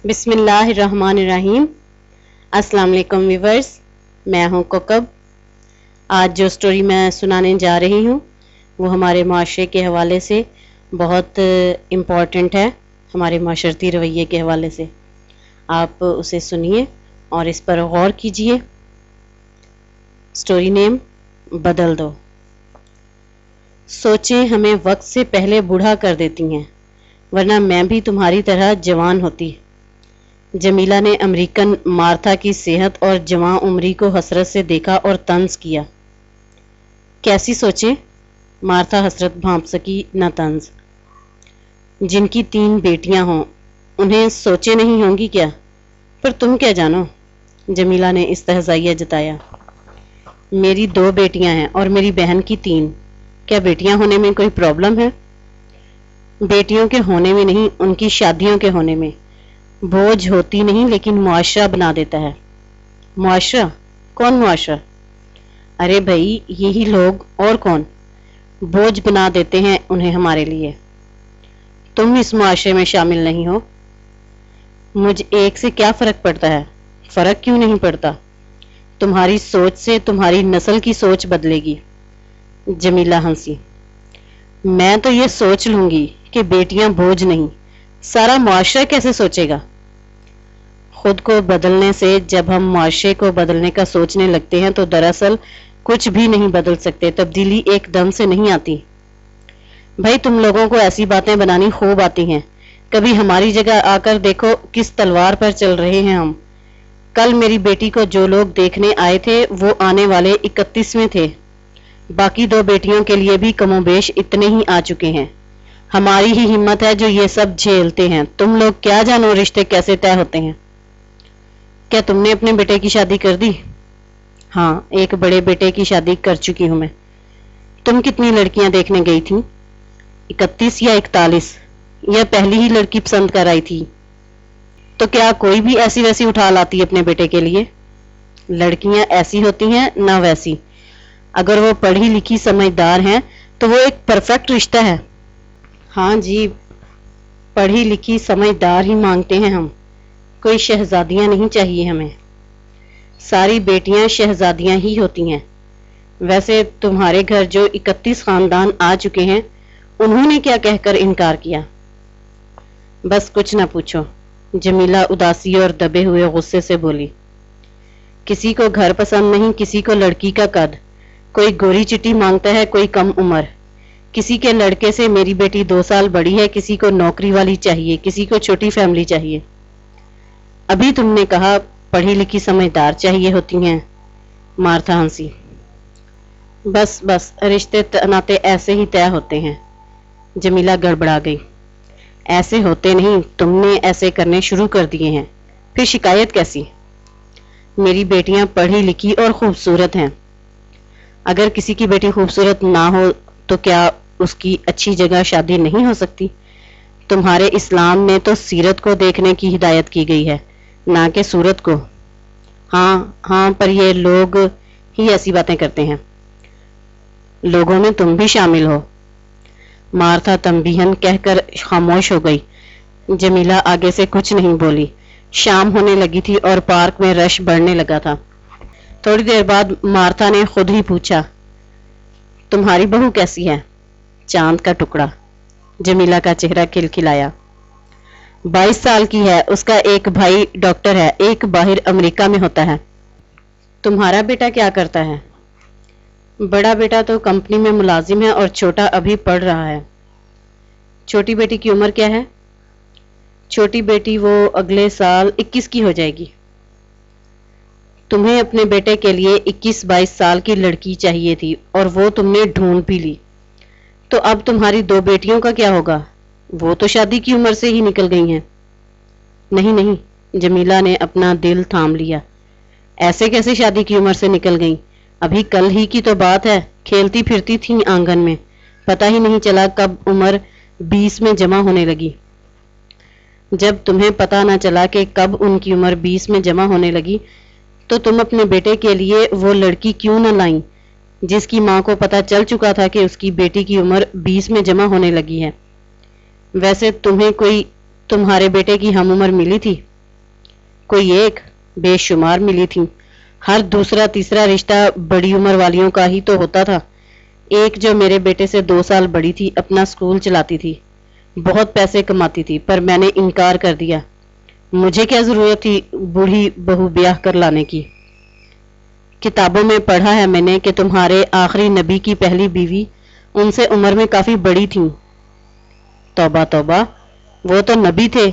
बिस्मिल्लाहिर्रहमानिर्रहीम। अस्सलाम वालेकुम व्यूवर्स, मैं हूं कोकब। आज जो स्टोरी मैं सुनाने जा रही हूं वो हमारे माशरे के हवाले से बहुत इम्पॉर्टेंट है, हमारे माशरती रवैये के हवाले से। आप उसे सुनिए और इस पर गौर कीजिए। स्टोरी नेम बदल दो। सोचें हमें वक्त से पहले बूढ़ा कर देती हैं, वरना मैं भी तुम्हारी तरह जवान होती। जमीला ने अमेरिकन मार्था की सेहत और जवां उम्री को हसरत से देखा और तंज किया। कैसी सोचें? मार्था हसरत भांप सकी न तंज। जिनकी 3 बेटियां हों उन्हें सोचें नहीं होंगी क्या? पर तुम क्या जानो? जमीला ने इस्तहज़ाइया जताया। मेरी 2 बेटियां हैं और मेरी बहन की 3। क्या बेटियां होने में कोई प्रॉब्लम है? बेटियों के होने में नहीं, उनकी शादियों के होने में। बोझ होती नहीं, लेकिन मुआशरा बना देता है। मुआशरा? कौन मुआशरा? अरे भाई, यही लोग, और कौन। बोझ बना देते हैं उन्हें हमारे लिए। तुम इस मुआशरे में शामिल नहीं हो। मुझ एक से क्या फर्क पड़ता है? फर्क क्यों नहीं पड़ता? तुम्हारी सोच से तुम्हारी नस्ल की सोच बदलेगी। जमीला हंसी। मैं तो ये सोच लूंगी कि बेटियां बोझ नहीं, सारा मुआशरा कैसे सोचेगा? खुद को बदलने से जब हम मुआशरे को बदलने का सोचने लगते हैं तो दरअसल कुछ भी नहीं बदल सकते। तब्दीली एकदम से नहीं आती। भाई, तुम लोगों को ऐसी बातें बनानी खूब आती हैं। कभी हमारी जगह आकर देखो किस तलवार पर चल रहे हैं हम। कल मेरी बेटी को जो लोग देखने आए थे वो आने वाले 31वें थे। बाकी 2 बेटियों के लिए भी कमोबेश इतने ही आ चुके हैं। हमारी ही हिम्मत है जो ये सब झेलते हैं। तुम लोग क्या जानो रिश्ते कैसे तय होते हैं। क्या तुमने अपने बेटे की शादी कर दी? हाँ, एक बड़े बेटे की शादी कर चुकी हूं मैं। तुम कितनी लड़कियां देखने गई थी? 31 या 41? यह पहली ही लड़की पसंद कर आई थी। तो क्या कोई भी ऐसी वैसी उठा लाती अपने बेटे के लिए? लड़कियां ऐसी होती हैं ना वैसी। अगर वो पढ़ी लिखी समझदार हैं तो वो एक परफेक्ट रिश्ता है। हाँ जी, पढ़ी लिखी समझदार ही मांगते हैं हम। कोई शहजादियां नहीं चाहिए हमें। सारी बेटियां शहजादियां ही होती हैं। वैसे तुम्हारे घर जो 31 खानदान आ चुके हैं उन्होंने क्या कहकर इनकार किया? बस कुछ ना पूछो। जमीला उदासी और दबे हुए गुस्से से बोली। किसी को घर पसंद नहीं, किसी को लड़की का कद। कोई गोरी चिट्टी मांगता है, कोई कम उम्र। किसी के लड़के से मेरी बेटी 2 साल बड़ी है, किसी को नौकरी वाली चाहिए, किसी को छोटी फैमिली चाहिए। अभी तुमने कहा पढ़ी लिखी समझदार चाहिए होती हैं। मार्था हंसी। बस बस, रिश्ते नाते ऐसे ही तय होते हैं। जमीला गड़बड़ा गई। ऐसे होते नहीं, तुमने ऐसे करने शुरू कर दिए हैं। फिर शिकायत कैसी? मेरी बेटियां पढ़ी लिखी और खूबसूरत हैं। अगर किसी की बेटी खूबसूरत ना हो तो क्या उसकी अच्छी जगह शादी नहीं हो सकती? तुम्हारे इस्लाम में तो सीरत को देखने की हिदायत की गई है, ना कि सूरत को। हाँ हाँ, पर ये लोग ही ऐसी बातें करते हैं। लोगों में तुम भी शामिल हो। मार्था तंबीहन कहकर खामोश हो गई। जमीला आगे से कुछ नहीं बोली। शाम होने लगी थी और पार्क में रश बढ़ने लगा था। थोड़ी देर बाद मार्था ने खुद ही पूछा, तुम्हारी बहू कैसी है? चांद का टुकड़ा। जमीला का चेहरा खिलखिलाया। 22 साल की है। उसका एक भाई डॉक्टर है, एक बाहर अमेरिका में होता है। तुम्हारा बेटा क्या करता है? बड़ा बेटा तो कंपनी में मुलाजिम है और छोटा अभी पढ़ रहा है। छोटी बेटी की उम्र क्या है? छोटी बेटी वो अगले साल 21 की हो जाएगी। तुम्हें अपने बेटे के लिए 21-22 साल की लड़की चाहिए थी और वो तुमने ढूंढ भी ली। तो अब तुम्हारी 2 बेटियों का क्या होगा? वो तो शादी की उम्र से ही निकल गई हैं। नहीं नहीं, जमीला ने अपना दिल थाम लिया। ऐसे कैसे शादी की उम्र से निकल गई? अभी कल ही की तो बात है। खेलती फिरती थी आंगन में, पता ही नहीं चला कब उम्र 20 में जमा होने लगी। जब तुम्हें पता ना चला कि कब उनकी उम्र 20 में जमा होने लगी तो तुम अपने बेटे के लिए वो लड़की क्यों न लाई जिसकी मां को पता चल चुका था कि उसकी बेटी की उम्र 20 में जमा होने लगी है। वैसे तुम्हें कोई तुम्हारे बेटे की हम उम्र मिली थी? कोई एक, बेशुमार मिली थी। हर दूसरा तीसरा रिश्ता बड़ी उम्र वालियों का ही तो होता था। एक जो मेरे बेटे से 2 साल बड़ी थी, अपना स्कूल चलाती थी, बहुत पैसे कमाती थी, पर मैंने इनकार कर दिया। मुझे क्या जरूरत थी बूढ़ी बहू ब्याह कर लाने की। किताबों में पढ़ा है मैंने कि तुम्हारे आखिरी नबी की पहली बीवी उनसे उम्र में काफी बड़ी थी। तौबा तौबा, वो तो नबी थे,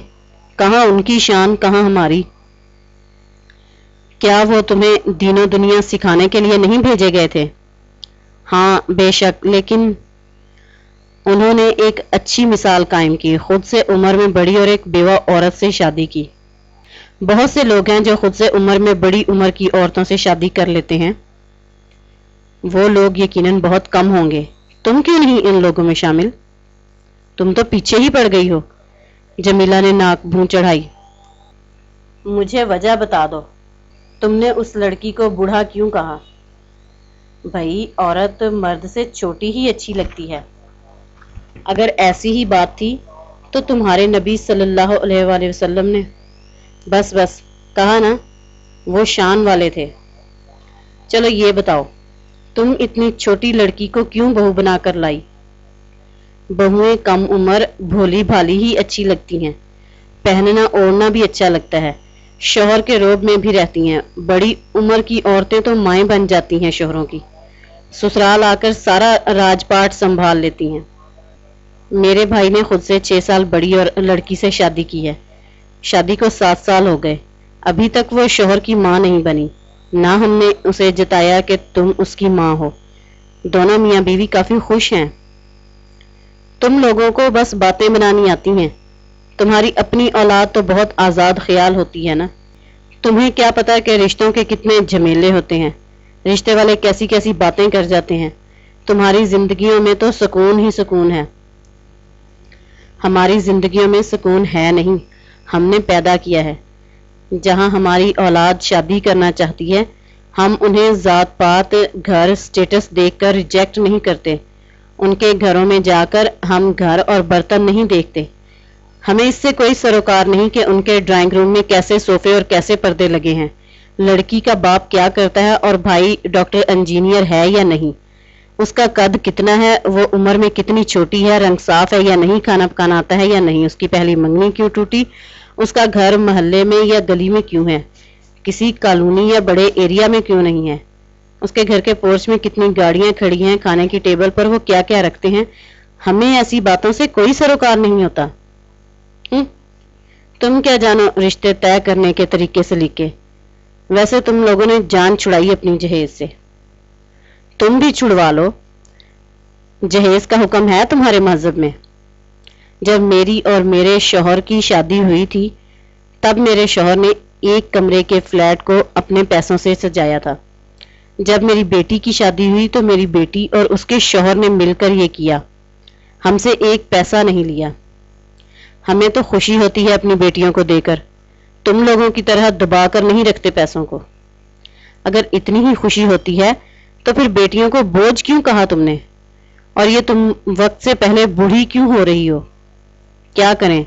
कहाँ उनकी शान, कहाँ हमारी। क्या वो तुम्हें दीनों दुनिया सिखाने के लिए नहीं भेजे गए थे? हाँ बेशक, लेकिन उन्होंने एक अच्छी मिसाल कायम की, खुद से उम्र में बड़ी और एक बेवा औरत से शादी की। बहुत से लोग हैं जो खुद से उम्र में बड़ी उम्र की औरतों से शादी कर लेते हैं। वो लोग यकीनन बहुत कम होंगे। तुम क्यों नहीं इन लोगों में शामिल? तुम तो पीछे ही पड़ गई हो। जमीला ने नाक भूं चढ़ाई। मुझे वजह बता दो, तुमने उस लड़की को बूढ़ा क्यों कहा? भाई, औरत मर्द से छोटी ही अच्छी लगती है। अगर ऐसी ही बात थी तो तुम्हारे नबी सल्लल्लाहु अलैहि वसल्लम ने बस बस कहा ना, वो शान वाले थे। चलो ये बताओ, तुम इतनी छोटी लड़की को क्यों बहू बनाकर लाई? बहुएं कम उम्र भोली भाली ही अच्छी लगती हैं, पहनना ओढ़ना भी अच्छा लगता है, शौहर के रोब में भी रहती हैं। बड़ी उम्र की औरतें तो माएं बन जाती हैं शौहरों की, ससुराल आकर सारा राजपाट संभाल लेती हैं। मेरे भाई ने खुद से 6 साल बड़ी और लड़की से शादी की है। शादी को 7 साल हो गए, अभी तक वो शौहर की माँ नहीं बनी। ना हमने उसे जताया कि तुम उसकी माँ हो। दोनों मियाँ बीवी काफी खुश हैं। तुम लोगों को बस बातें बनानी आती हैं। तुम्हारी अपनी औलाद तो बहुत आजाद ख्याल होती है ना। तुम्हें क्या पता कि रिश्तों के कितने झमेले होते हैं, रिश्ते वाले कैसी कैसी बातें कर जाते हैं। तुम्हारी जिंदगियों में तो सुकून ही सुकून है। हमारी जिंदगियों में सुकून है नहीं, हमने पैदा किया है। जहां हमारी औलाद शादी करना चाहती है, हम उन्हें जात पात घर स्टेटस देखकर रिजेक्ट नहीं करते। उनके घरों में जाकर हम घर और बर्तन नहीं देखते। हमें इससे कोई सरोकार नहीं कि उनके ड्राइंग रूम में कैसे सोफे और कैसे पर्दे लगे हैं, लड़की का बाप क्या करता है और भाई डॉक्टर इंजीनियर है या नहीं, उसका कद कितना है, वो उम्र में कितनी छोटी है, रंग साफ है या नहीं, खाना पकाना आता है या नहीं, उसकी पहली मंगनी क्यों टूटी, उसका घर मोहल्ले में या गली में क्यों है, किसी कॉलोनी या बड़े एरिया में क्यों नहीं है, उसके घर के पोर्च में कितनी गाड़ियां खड़ी हैं, खाने की टेबल पर वो क्या क्या रखते हैं। हमें ऐसी बातों से कोई सरोकार नहीं होता। तुम क्या जानो रिश्ते तय करने के तरीके सलीके। वैसे तुम लोगों ने जान छुड़ाई अपनी जहेज से, तुम भी छुड़वा लो। जहेज का हुक्म है तुम्हारे मजहब में। जब मेरी और मेरे शौहर की शादी हुई थी, तब मेरे शौहर ने एक कमरे के फ्लैट को अपने पैसों से सजाया था। जब मेरी बेटी की शादी हुई तो मेरी बेटी और उसके शौहर ने मिलकर ये किया, हमसे एक पैसा नहीं लिया। हमें तो खुशी होती है अपनी बेटियों को देकर, तुम लोगों की तरह दबा कर नहीं रखते पैसों को। अगर इतनी ही खुशी होती है तो फिर बेटियों को बोझ क्यों कहा तुमने? और ये तुम वक्त से पहले बूढ़ी क्यों हो रही हो? क्या करें,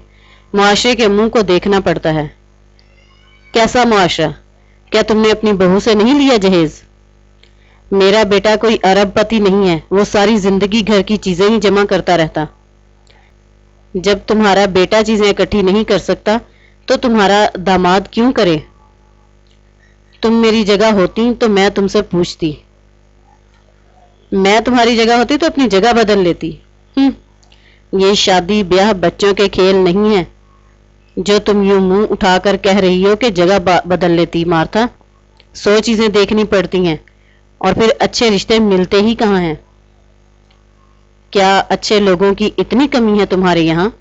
मुआशरे के मुंह को देखना पड़ता है। कैसा मुआशरा? क्या तुमने अपनी बहू से नहीं लिया जहेज? मेरा बेटा कोई अरबपति नहीं है, वो सारी जिंदगी घर की चीजें ही जमा करता रहता। जब तुम्हारा बेटा चीजें इकट्ठी नहीं कर सकता तो तुम्हारा दामाद क्यों करे? तुम मेरी जगह होती तो मैं तुमसे पूछती। मैं तुम्हारी जगह होती तो अपनी जगह बदल लेती। ये शादी ब्याह बच्चों के खेल नहीं है जो तुम यूं मुंह उठाकर कह रही हो कि जगह बदल लेती। मार्था, 100 चीजें देखनी पड़ती हैं और फिर अच्छे रिश्ते मिलते ही कहाँ हैं। क्या अच्छे लोगों की इतनी कमी है तुम्हारे यहाँ?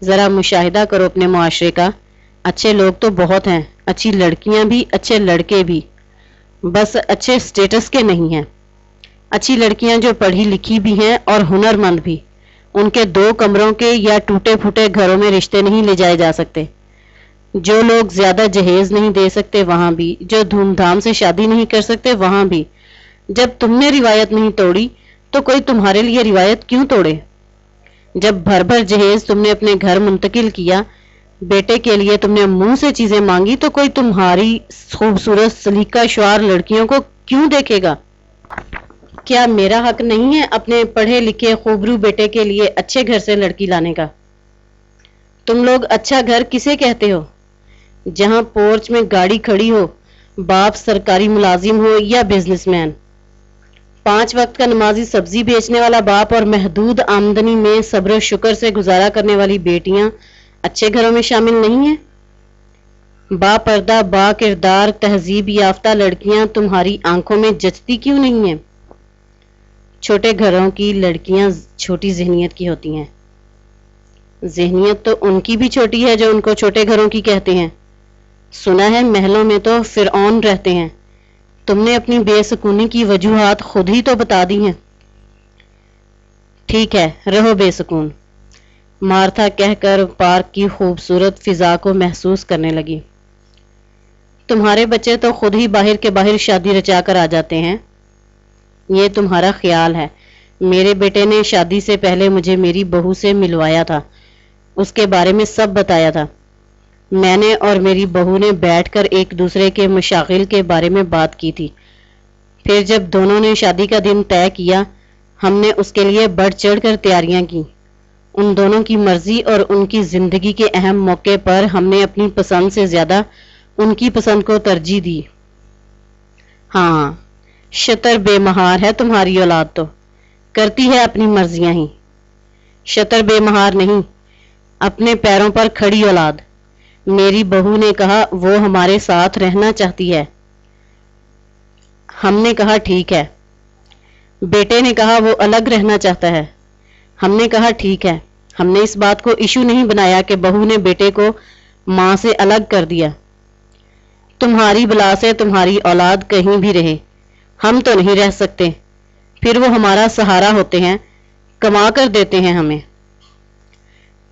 जरा मुशाहिदा करो अपने मुआशरे का। अच्छे लोग तो बहुत हैं, अच्छी लड़कियां भी, अच्छे लड़के भी, बस अच्छे स्टेटस के नहीं हैं। अच्छी लड़कियां जो पढ़ी लिखी भी हैं और हुनरमंद भी, उनके 2 कमरों के या टूटे फूटे घरों में रिश्ते नहीं ले जाए जा सकते। जो लोग ज्यादा जहेज नहीं दे सकते वहां भी, जो धूमधाम से शादी नहीं कर सकते वहां भी। जब तुमने रिवायत नहीं तोड़ी तो कोई तुम्हारे लिए रिवायत क्यों तोड़े? जब भर भर जहेज तुमने अपने घर मुंतकिल किया بیٹے کے لیے تم نے منہ سے چیزیں مانگی تو کوئی تمہاری خوبصورت سلیقہ شعار لڑکیوں کو کیوں دیکھے گا؟ کیا میرا حق نہیں ہے اپنے پڑھے لکھے خوبرو بیٹے کے لیے اچھے گھر سے لڑکی لانے کا؟ تم لوگ اچھا گھر کسے کہتے ہو؟ جہاں پورچ میں گاڑی کھڑی ہو، باپ سرکاری ملازم ہو یا بزنس مین، 5 وقت کا نمازی سبزی بیچنے والا باپ اور محدود آمدنی میں صبر و شکر سے گزارا کرنے والی بیٹیاں اچھے گھروں میں شامل نہیں ہیں؟ با پردہ با کردار تہذیب یافتہ لڑکیاں تمہاری آنکھوں میں جچتی کیوں نہیں ہیں؟ چھوٹے گھروں کی لڑکیاں چھوٹی ذہنیت کی ہوتی ہیں۔ ذہنیت تو ان کی بھی چھوٹی ہے جو ان کو چھوٹے گھروں کی کہتے ہیں۔ سنا ہے محلوں میں تو فرعون رہتے ہیں۔ تم نے اپنی بے سکونی کی وجوہات خود ہی تو بتا دی ہیں۔ ٹھیک ہے، رہو بے سکون، مارتھا کہہ کر پارک کی خوبصورت فضا کو محسوس کرنے لگی۔ تمہارے بچے تو خود ہی باہر کے باہر شادی رچا کر آ جاتے ہیں۔ یہ تمہارا خیال ہے۔ میرے بیٹے نے شادی سے پہلے مجھے میری بہو سے ملوایا تھا، اس کے بارے میں سب بتایا تھا۔ میں نے اور میری بہو نے بیٹھ کر ایک دوسرے کے مشاغل کے بارے میں بات کی تھی۔ پھر جب دونوں نے شادی کا دن طے کیا، ہم نے اس کے لیے بڑھ چڑھ کر تیاریاں کی۔ ان دونوں کی مرضی اور ان کی زندگی کے اہم موقع پر ہم نے اپنی پسند سے زیادہ ان کی پسند کو ترجیح دی۔ ہاں، شتر بے مہار ہے تمہاری اولاد، تو کرتی ہے اپنی مرضیاں ہی۔ شتر بے مہار نہیں، اپنے پیروں پر کھڑی اولاد۔ میری بہو نے کہا وہ ہمارے ساتھ رہنا چاہتی ہے۔ ہم نے کہا ٹھیک ہے۔ بیٹے نے کہا وہ الگ رہنا چاہتا ہے۔ ہم نے کہا ٹھیک ہے۔ ہم نے اس بات کو ایشو نہیں بنایا کہ بہو نے بیٹے کو ماں سے الگ کر دیا۔ تمہاری بلا سے تمہاری اولاد کہیں بھی رہے، ہم تو نہیں رہ سکتے، پھر وہ ہمارا سہارا ہوتے ہیں، کما کر دیتے ہیں ہمیں۔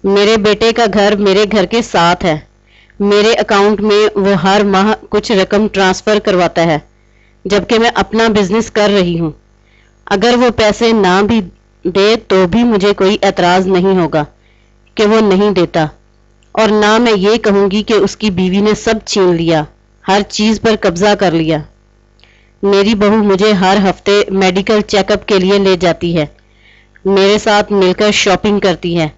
میرے بیٹے کا گھر میرے گھر کے ساتھ ہے، میرے اکاؤنٹ میں وہ ہر ماہ کچھ رقم ٹرانسفر کرواتا ہے، جبکہ میں اپنا بزنس کر رہی ہوں۔ اگر وہ پیسے نہ بھی دے تو بھی مجھے کوئی اعتراض نہیں ہوگا کہ وہ نہیں دیتا، اور نہ میں یہ کہوں گی کہ اس کی بیوی نے سب چھین لیا، ہر چیز پر قبضہ کر لیا۔ میری بہو مجھے ہر ہفتے میڈیکل چیک اپ کے لیے لے جاتی ہے، میرے ساتھ مل کر شاپنگ کرتی ہے،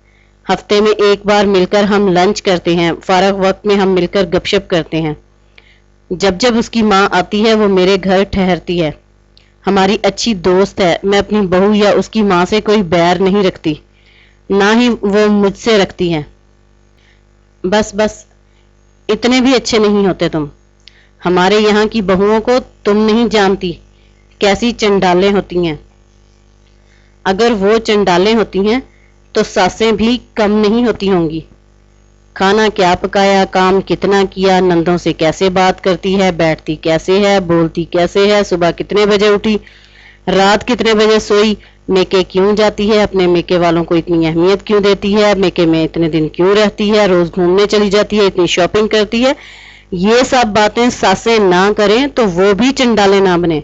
ہفتے میں ایک بار مل کر ہم لنچ کرتے ہیں، فارغ وقت میں ہم مل کر گپ شپ کرتے ہیں۔ جب جب اس کی ماں آتی ہے وہ میرے گھر ٹھہرتی ہے، ہماری اچھی دوست ہے۔ میں اپنی بہو یا اس کی ماں سے کوئی بیر نہیں رکھتی، نہ ہی وہ مجھ سے رکھتی ہے۔ بس بس، اتنے بھی اچھے نہیں ہوتے تم۔ ہمارے یہاں کی بہوؤں کو تم نہیں جانتی کیسی چنڈالیں ہوتی ہیں۔ اگر وہ چنڈالیں ہوتی ہیں تو ساسیں بھی کم نہیں ہوتی ہوں گی۔ کھانا کیا پکایا، کام کتنا کیا، نندوں سے کیسے بات کرتی ہے، بیٹھتی کیسے ہے، بولتی کیسے ہے، صبح کتنے بجے اٹھی، رات کتنے بجے سوئی، میکے کیوں جاتی ہے، اپنے میکے والوں کو اتنی اہمیت کیوں دیتی ہے، میکے میں اتنے دن کیوں رہتی ہے، روز گھومنے چلی جاتی ہے، اتنی شاپنگ کرتی ہے۔ یہ سب باتیں ساسیں نہ کریں تو وہ بھی چنڈالے نہ بنے۔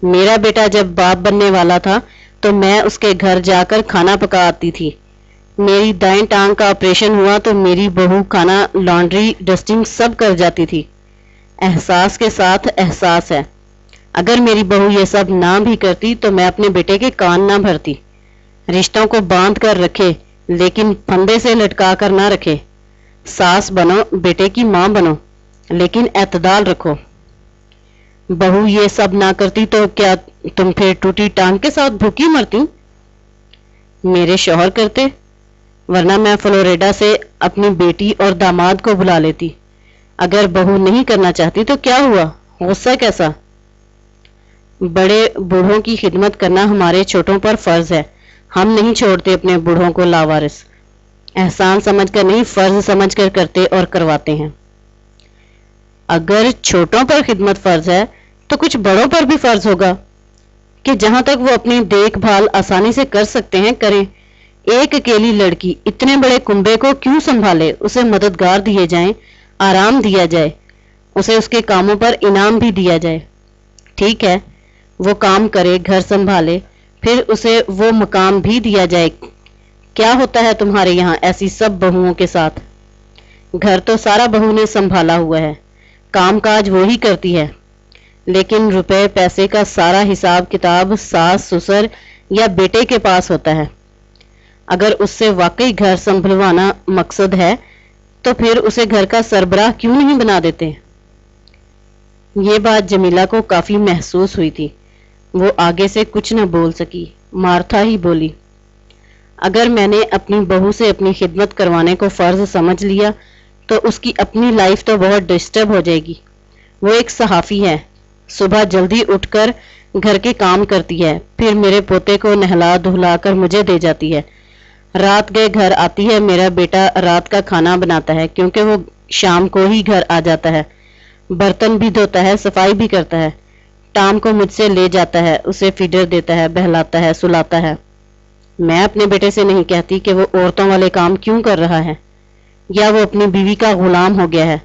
میرا بیٹا جب باپ بننے والا تھا تو میں اس کے گھر جا کر کھانا پکا آتی تھی۔ میری دائیں ٹانگ کا آپریشن ہوا تو میری بہو کھانا، لانڈری، ڈسٹنگ سب کر جاتی تھی۔ احساس کے ساتھ احساس ہے۔ اگر میری بہو یہ سب نہ بھی کرتی تو میں اپنے بیٹے کے کان نہ بھرتی۔ رشتوں کو باندھ کر رکھے لیکن پھندے سے لٹکا کر نہ رکھے۔ ساس بنو، بیٹے کی ماں بنو، لیکن اعتدال رکھو۔ بہو یہ سب نہ کرتی تو کیا تم پھر ٹوٹی ٹانگ کے ساتھ بھوکی مرتی؟ میرے شوہر کرتے، ورنہ میں فلوریڈا سے اپنی بیٹی اور داماد کو بلا لیتی۔ اگر بہو نہیں کرنا چاہتی تو کیا ہوا، غصہ کیسا؟ بڑے بوڑھوں کی خدمت کرنا ہمارے چھوٹوں پر فرض ہے، ہم نہیں چھوڑتے اپنے بوڑھوں کو لاوارث۔ احسان سمجھ کر نہیں، فرض سمجھ کر کرتے اور کرواتے ہیں۔ اگر چھوٹوں پر خدمت فرض ہے تو کچھ بڑوں پر بھی فرض ہوگا کہ جہاں تک وہ اپنی دیکھ بھال آسانی سے کر سکتے ہیں کریں۔ ایک اکیلی لڑکی اتنے بڑے کنبے کو کیوں سنبھالے؟ اسے مددگار دیے جائیں، آرام دیا جائے، اسے اس کے کاموں پر انعام بھی دیا جائے۔ ٹھیک ہے، وہ کام کرے، گھر سنبھالے، پھر اسے وہ مقام بھی دیا جائے۔ کیا ہوتا ہے تمہارے یہاں ایسی سب بہوؤں کے ساتھ؟ घर तो सारा बहू ने संभाला हुआ है, काम काज वो ही करती है, लेकिन रुपए पैसे का सारा हिसाब किताब सास ससुर या बेटे के पास होता है। अगर उससे वाकई घर संभलवाना मकसद है तो फिर उसे घर का सरबराह क्यों नहीं बना देते। ये बात जमीला को काफी महसूस हुई थी। वो आगे से कुछ न बोल सकी। मार्था ही बोली, अगर मैंने अपनी बहू से अपनी खिदमत करवाने को फर्ज समझ लिया तो उसकी अपनी लाइफ तो बहुत डिस्टर्ब हो जाएगी। वो एक सहाफी है, सुबह जल्दी उठकर घर के काम करती है, फिर मेरे पोते को नहला धुला कर मुझे दे जाती है। रात गए घर आती है, मेरा बेटा रात का खाना बनाता है क्योंकि वो शाम को ही घर आ जाता है। बर्तन भी धोता है, सफाई भी करता है। टाम को मुझसे ले जाता है, उसे फीडर देता है, बहलाता है, सुलाता है। मैं अपने बेटे से नहीं कहती कि वो औरतों वाले काम क्यों कर रहा है या वो अपनी बीवी का गुलाम हो गया है।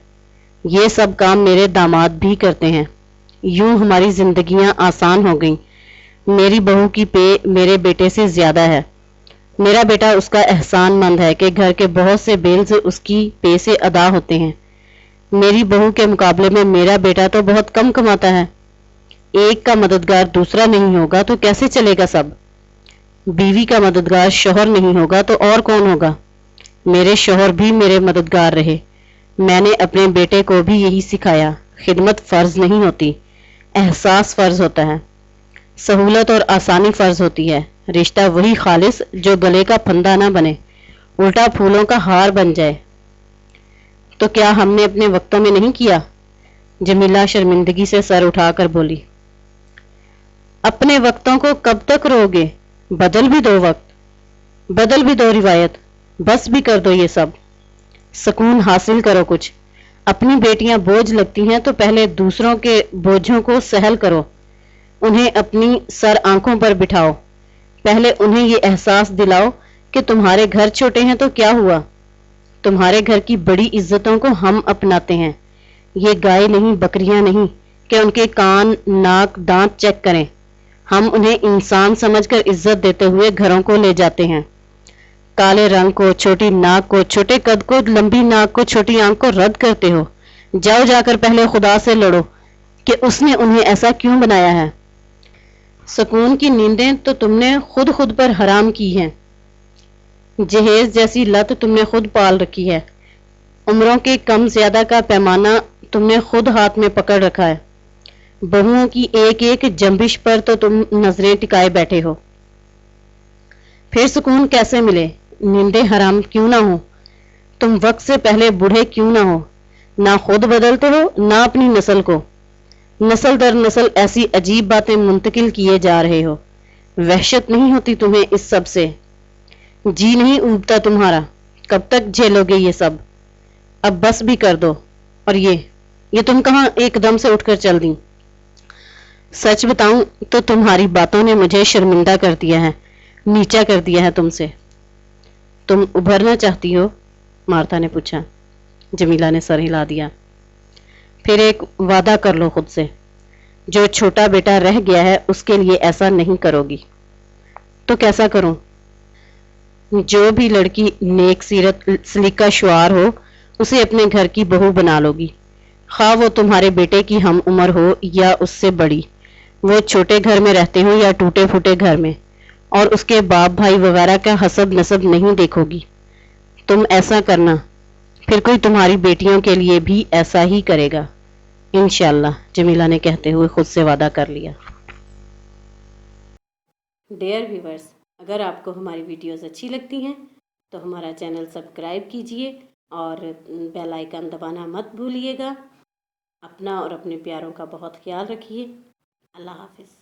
ये सब काम मेरे दामाद भी करते हैं। यूं हमारी जिंदगियां आसान हो गईं। मेरी बहू की पे मेरे बेटे से ज्यादा है। मेरा बेटा उसका एहसानमंद है कि घर के बहुत से बिल्स उसकी पे से अदा होते हैं। मेरी बहू के मुकाबले में मेरा बेटा तो बहुत कम कमाता है। एक का मददगार दूसरा नहीं होगा तो कैसे चलेगा सब। बीवी का मददगार शौहर नहीं होगा तो और कौन होगा। मेरे शौहर भी मेरे मददगार रहे। मैंने अपने बेटे को भी यही सिखाया, खिदमत फर्ज नहीं होती, एहसास फर्ज होता है। सहूलत और आसानी फर्ज होती है। रिश्ता वही खालिस जो गले का फंदा ना बने, उल्टा फूलों का हार बन जाए। तो क्या हमने अपने वक्तों में नहीं किया। जमीला शर्मिंदगी से सर उठाकर बोली, अपने वक्तों को कब तक रोगे। बदल भी दो वक्त, बदल भी दो रिवायत, बस भी कर दो ये सब। सुकून हासिल करो कुछ। अपनी बेटियां बोझ लगती हैं तो पहले दूसरों के बोझों को सहल करो। उन्हें अपनी सर आंखों पर बिठाओ। पहले उन्हें ये एहसास दिलाओ कि तुम्हारे घर छोटे हैं तो क्या हुआ, तुम्हारे घर की बड़ी इज्जतों को हम अपनाते हैं। ये गाय नहीं, बकरियां नहीं कि उनके कान नाक दांत चेक करें। हम उन्हें इंसान समझकर इज्जत देते हुए घरों को ले जाते हैं। काले रंग को, छोटी नाक को, छोटे कद को, लंबी नाक को, छोटी आंख को रद्द करते हो। जाओ जाकर पहले खुदा से लड़ो कि उसने उन्हें ऐसा क्यों बनाया है। सुकून की नींदें तो तुमने खुद पर हराम की हैं। जहेज जैसी लत तुमने खुद पाल रखी है। उम्रों के कम ज्यादा का पैमाना तुमने खुद हाथ में पकड़ रखा है। बहुओं की एक एक जंबिश पर तो तुम नजरें टिकाए बैठे हो। फिर सुकून कैसे मिले। नींदें हराम क्यों ना हो। तुम वक्त से पहले बूढ़े क्यों ना हो। ना खुद बदलते हो ना अपनी नस्ल को। नस्ल दर नस्ल ऐसी अजीब बातें मुंतकिल किए जा रहे हो। वहशत नहीं होती तुम्हें इस सब से। जी नहीं उबता तुम्हारा। कब तक झेलोगे ये सब। अब बस भी कर दो। और ये तुम कहां एकदम से उठकर चल दी। सच बताऊं तो तुम्हारी बातों ने मुझे शर्मिंदा कर दिया है, नीचा कर दिया है तुमसे। तुम उभरना चाहती हो। मार्था ने पूछा। जमीला ने सर हिला दिया। फिर एक वादा कर लो खुद से, जो छोटा बेटा रह गया है उसके लिए ऐसा नहीं करोगी। तो कैसा करूं। जो भी लड़की नेक सीरत सलीका शुआर हो उसे अपने घर की बहू बना लोगी, खा वो तुम्हारे बेटे की हम उम्र हो या उससे बड़ी। वो छोटे घर में रहते हो या टूटे फूटे घर में, और उसके बाप भाई वगैरह का हसब नसब नहीं देखोगी। तुम ऐसा करना, फिर कोई तुम्हारी बेटियों के लिए भी ऐसा ही करेगा इंशाल्लाह, जमीला ने कहते हुए खुद से वादा कर लिया। डियर व्यूवर्स, अगर आपको हमारी वीडियोस अच्छी लगती हैं तो हमारा चैनल सब्सक्राइब कीजिए और बेल आइकन दबाना मत भूलिएगा। अपना और अपने प्यारों का बहुत ख्याल रखिए। अल्लाह हाफिज़।